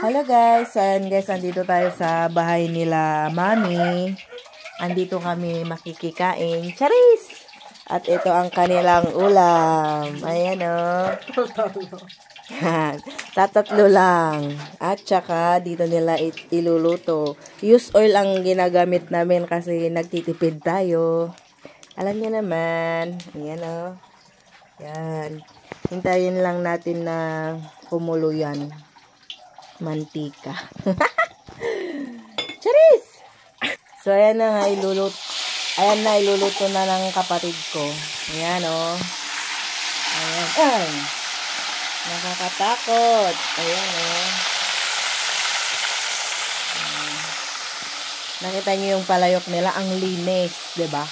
Hello guys, ayan guys, andito tayo sa bahay nila Mami. Andito kami makikikain. Charis! At ito ang kanilang ulam. Ayan o. Tatatlo lang. At saka dito nila iluluto. Use oil ang ginagamit namin kasi nagtitipid tayo. Alam niyo naman. Ayan o. Yan. Hintayin lang natin na kumulo yan. Mantika. Charis! So, ayan na nga iluluto. Ayan na, iluluto na ng kapatid ko. Ayan, o. Ayan. Ay! Nakakatakot. Ayan, o. Nakita niyo yung palayok nila. Ang linis. Diba?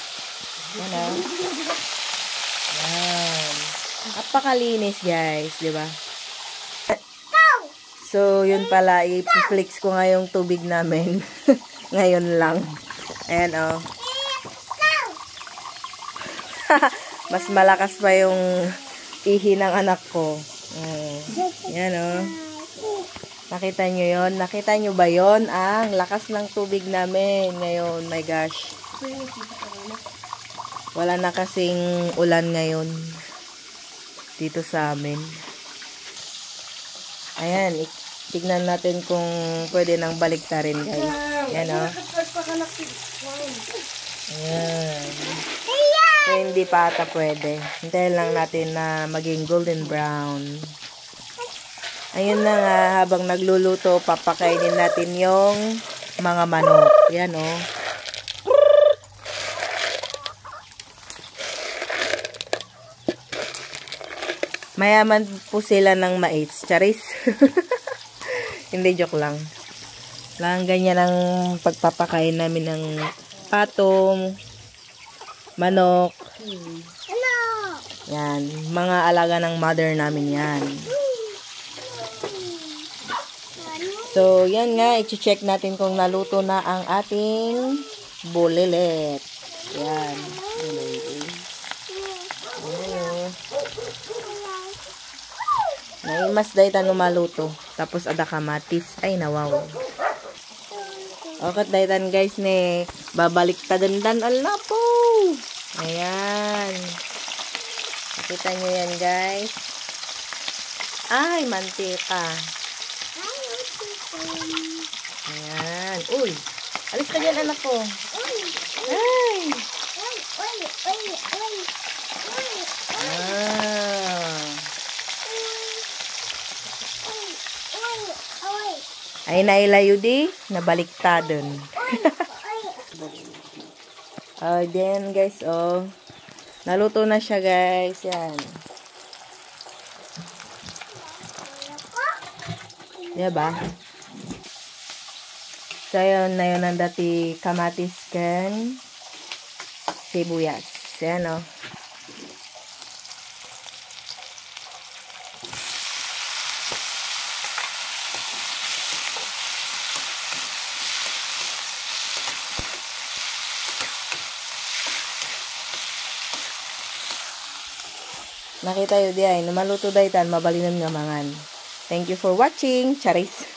Ayan, o. Ayan. Napakalinis, guys. Diba? So, yun pala, i-flex ko nga yung tubig namin. Ngayon lang. Ayan, oh. Mas malakas pa yung ihi ng anak ko. Ayan, oh. Nakita nyo yun? Nakita nyo ba yun? Ang lakas ng tubig namin ngayon. My gosh. Wala na kasing ulan ngayon dito sa amin. Ayan, tignan natin kung pwede nang baliktarin, guys. Ayan, o. Ayan. So, hindi pa ata pwede. Hintayin lang natin na maging golden brown. Ayun na nga, habang nagluluto, papakainin natin yung mga manok. Ayan, o. Mayaman po sila ng mais. Charis. Hindi, joke lang. Lang ganyan ang pagpapakain namin ng patong, manok. Yan. Mga alaga ng mother namin yan. So, yan nga. I-check natin kung naluto na ang ating bulilit. Yan. Naimas dahi tayo maluto. Tapos ada kamatis. Ay, nawaw. Okay, dahi tayo guys ne. Babalik ta dandan. Ala po. Ayan. Nakita nyo yan guys. Ay, mantika. Ayan. Uy. Alis ka dyan anak ko. Ay. Ay, nailayo di. Nabaliktadon. Oh, then guys, oh. Naluto na siya, guys. Yan. Diba? So, yun na yun ang dati kamatis kan sibuyas. Yan, oh. Nakita yun di ay, numaluto dahitan, mabalinan nga mangan. Thank you for watching. Charis.